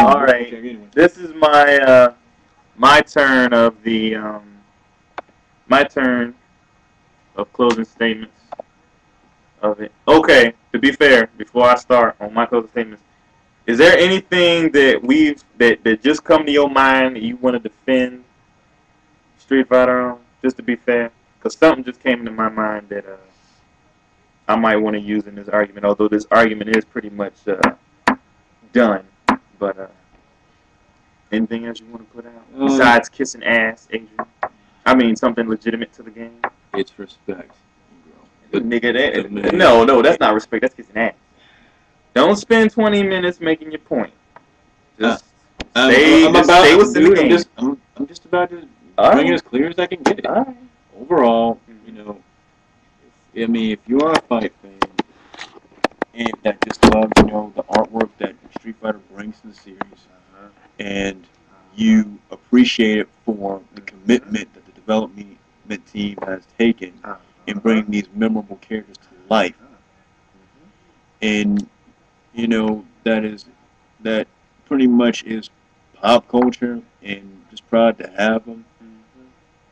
All right. This is my my turn of the my turn of closing statements of it. Okay. To be fair, before I start on my closing statements, is there anything that just come to your mind that you want to defend Street Fighter on? Just to be fair, because something just came into my mind that I might want to use in this argument. Although this argument is pretty much done, but anything else you want to put out besides kissing ass, Adrian? I mean something legitimate to the game. It's respect, Nigga, no, that's not respect. That's kissing ass. Don't spend 20 minutes making your point. Just say what's in the game. I'm just about to bring it as clear as I can get it. All right. Overall, you know, if you are a fight fan and that just loves, you know, the artwork that Street Fighter brings to the series, and you appreciate it for the commitment that the development team has taken in bringing these memorable characters to life, and you know that pretty much is pop culture, and just proud to have them.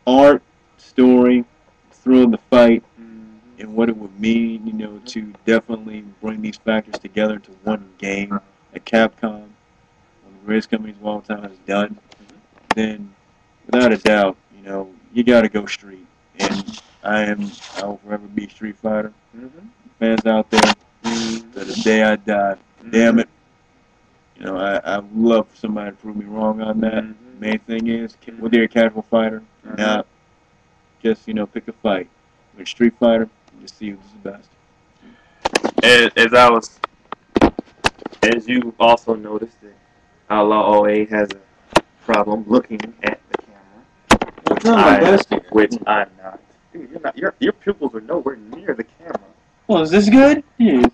Art, story, thrill of the fight, and what it would mean, you know, to definitely bring these factors together to one game at Capcom, one of the greatest companies of all time has done, then without a doubt, you know, you gotta go Street. And I will forever be Street Fighter. Fans out there, to the day I die, damn it. You know, I would love for somebody to prove me wrong on that. The main thing is, whether you're a casual fighter or not, just, you know, pick a fight. With Street Fighter, just see who's the best. As you also noticed, that Outlaw OA has a problem looking at the camera. Which I'm not. Dude, you're not. Your pupils are nowhere near the camera. Well, is this good? Yeah.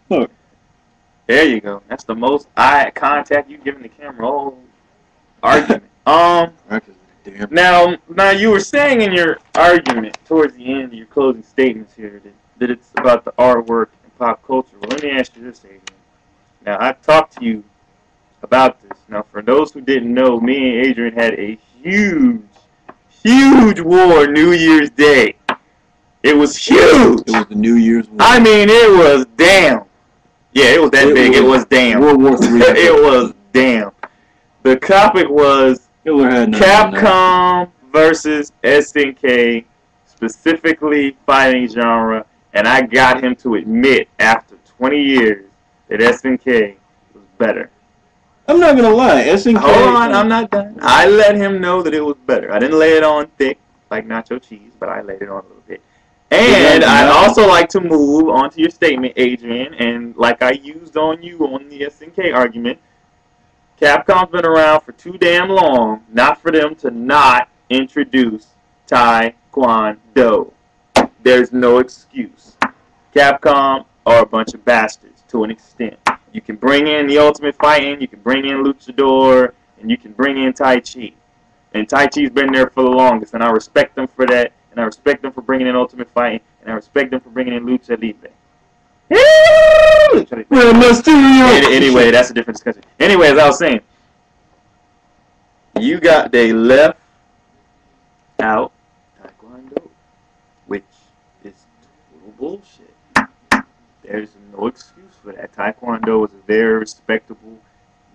Look. There you go. That's the most eye contact you give in the camera all argument. Now you were saying in your argument towards the end of your closing statements here that it's about the artwork and pop culture. Well, let me ask you this, Adrian. Now, I talked to you about this. Now, for those who didn't know, me and Adrian had a huge war New Year's Day. It was huge. It was the New Year's War. I mean, it was damn. Yeah, it was that big. It was damn. World War III. It was damn. The topic was Capcom versus SNK, specifically fighting genre, and I got him to admit after 20 years that SNK was better. I'm not gonna lie, SNK. Hold on, I'm not done. I let him know that it was better. I didn't lay it on thick like nacho cheese, but I laid it on a little bit. And I'd also like to move on to your statement, Adrian, and like I used on you on the SNK argument, Capcom's been around for too damn long, not for them to not introduce Taekwondo. There's no excuse. Capcom are a bunch of bastards to an extent. You can bring in the Ultimate Fighting, you can bring in Luchador, and you can bring in Tai Chi. And Tai Chi's been there for the longest, and I respect them for that, and I respect them for bringing in Ultimate Fighting, and I respect them for bringing in Lucha Libre. Anyway, that's a different discussion. Anyway, as I was saying, they left out Taekwondo, which is total bullshit. There's no excuse for that. Taekwondo is a very respectable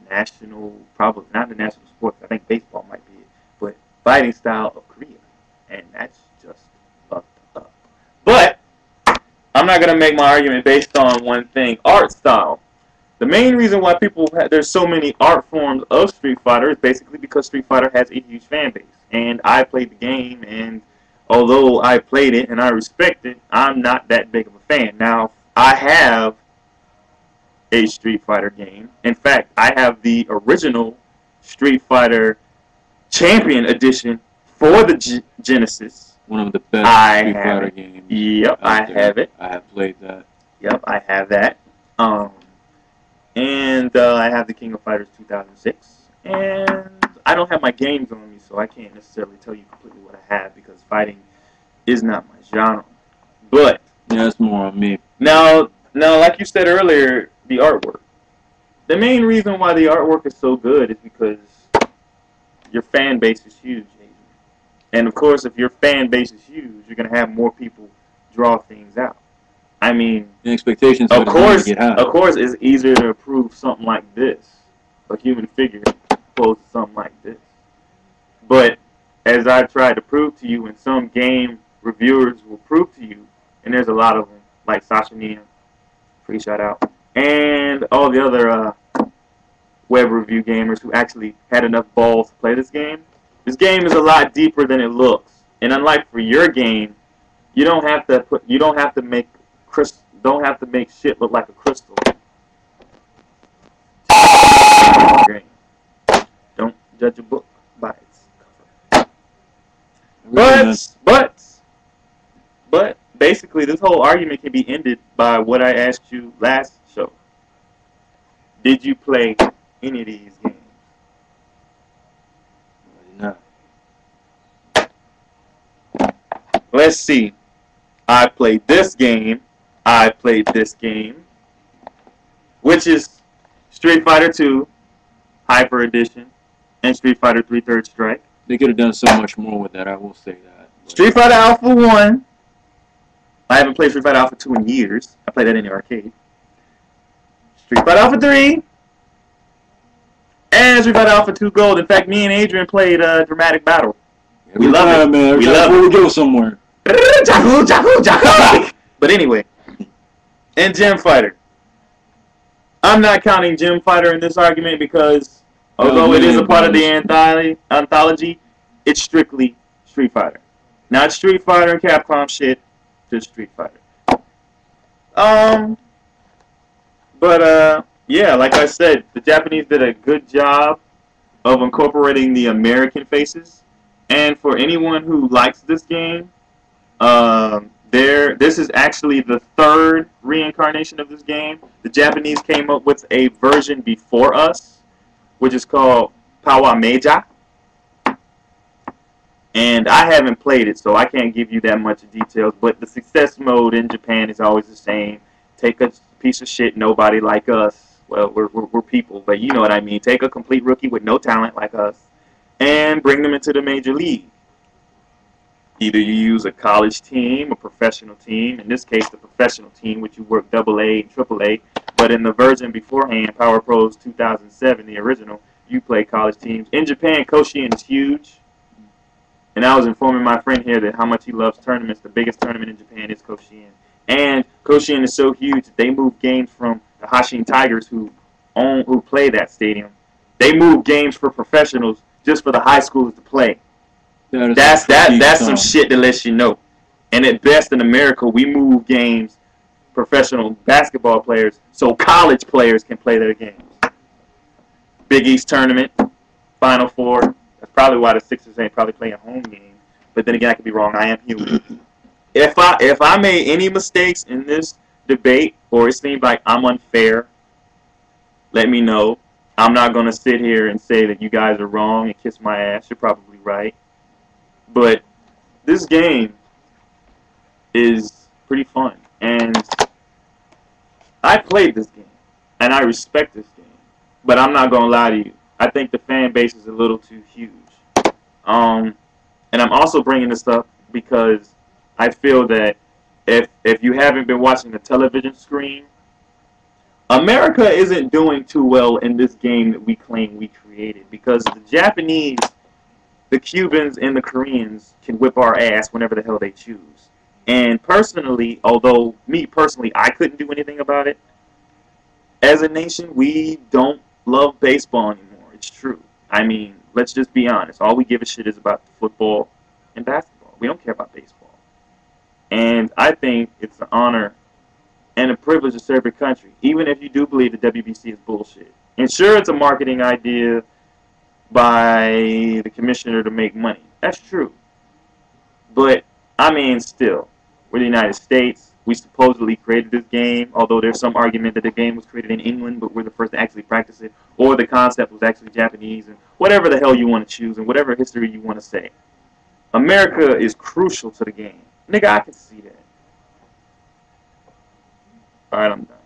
national, probably not the national sport. I think baseball might be it, but fighting style of Korea, and that's just fucked up. But I'm not gonna make my argument based on one thing: art style. The main reason why there's so many art forms of Street Fighter is basically because Street Fighter has a huge fan base, and I played the game, and although I played it and I respect it, I'm not that big of a fan. Now, I have a Street Fighter game. In fact, I have the original Street Fighter Champion Edition for the Genesis. One of the best Street Fighter games. Yep, I have it. I have played that. Yep, I have that. And I have the King of Fighters 2006. And I don't have my games on me, so I can't necessarily tell you completely what I have because fighting is not my genre. But yeah, that's more on me. Now, like you said earlier, the artwork. the main reason why the artwork is so good is because your fan base is huge, Adrian. And of course, if your fan base is huge, you're gonna have more people draw things out. I mean, The expectations are going to get high. of course, it's easier to approve something like this, a human figure, opposed to something like this. But as I tried to prove to you, and some game reviewers will prove to you, and there's a lot of them, like Sasha Nia, free shout out, and all the other web review gamers who actually had enough balls to play this game. This game is a lot deeper than it looks, and unlike for your game, you don't have to make shit look like a crystal. Don't judge a book by its cover. But basically, this whole argument can be ended by what I asked you last show. Did you play any of these games? No. Let's see. I played this game. I played this game, which is Street Fighter 2 Hyper Edition and Street Fighter 3 Third Strike. They could have done so much more with that, I will say that. Street Fighter Alpha 1. I haven't played Street Fighter Alpha 2 in years. I played that in the arcade. Street Fighter Alpha 3. And Street Fighter Alpha 2 Gold. In fact, me and Adrian played Dramatic Battle. We love it, man. We love it. We go somewhere. But anyway, and Gem Fighter. I'm not counting Gem Fighter in this argument because although it is a part of the anthology, it's strictly Street Fighter. Not Street Fighter and Capcom shit, just Street Fighter. Yeah, like I said, the Japanese did a good job of incorporating the American faces. And for anyone who likes this game, this is actually the third reincarnation of this game. The Japanese came up with a version before us, which is called Power Meja. And I haven't played it, so I can't give you that much details. But the success mode in Japan is always the same. Take a piece of shit, nobody like us. Well, we're people, but you know what I mean. Take a complete rookie with no talent like us and bring them into the major league. Either you use a college team, a professional team. In this case, the professional team, which you work AA and AAA. But in the version beforehand, Power Pros 2007, the original, you play college teams. In Japan, Koshien is huge. And I was informing my friend here that how much he loves tournaments. The biggest tournament in Japan is Koshien. And Koshien is so huge that they moved games from the Hanshin Tigers who play that stadium. They moved games for professionals just for the high schools to play. That's some shit that lets you know. And at best in America, we move games, professional basketball players, so college players can play their games. Big East tournament, Final Four. That's probably why the Sixers ain't probably playing home games. But then again, I could be wrong. I am human. If I made any mistakes in this debate, or it seems like I'm unfair, let me know. I'm not going to sit here and say that you guys are wrong and kiss my ass. You're probably right. But this game is pretty fun. And I played this game. And I respect this game. But I'm not going to lie to you. I think the fan base is a little too huge. And I'm also bringing this up because I feel that if you haven't been watching the television screen, America isn't doing too well in this game that we claim we created because the Japanese, the Cubans, and the Koreans can whip our ass whenever the hell they choose. And personally, although me personally, I couldn't do anything about it, as a nation, we don't love baseball anymore. It's true. I mean, let's just be honest. All we give a shit is about football and basketball. We don't care about baseball. And I think it's an honor and a privilege to serve your country, even if you do believe the WBC is bullshit. And sure, it's a marketing idea by the commissioner to make money. That's true. But, I mean, still, we're the United States. We supposedly created this game, although there's some argument that the game was created in England, but we're the first to actually practice it, or the concept was actually Japanese, and whatever the hell you want to choose, and whatever history you want to say. America is crucial to the game. Nigga, I can see that. Alright, I'm done.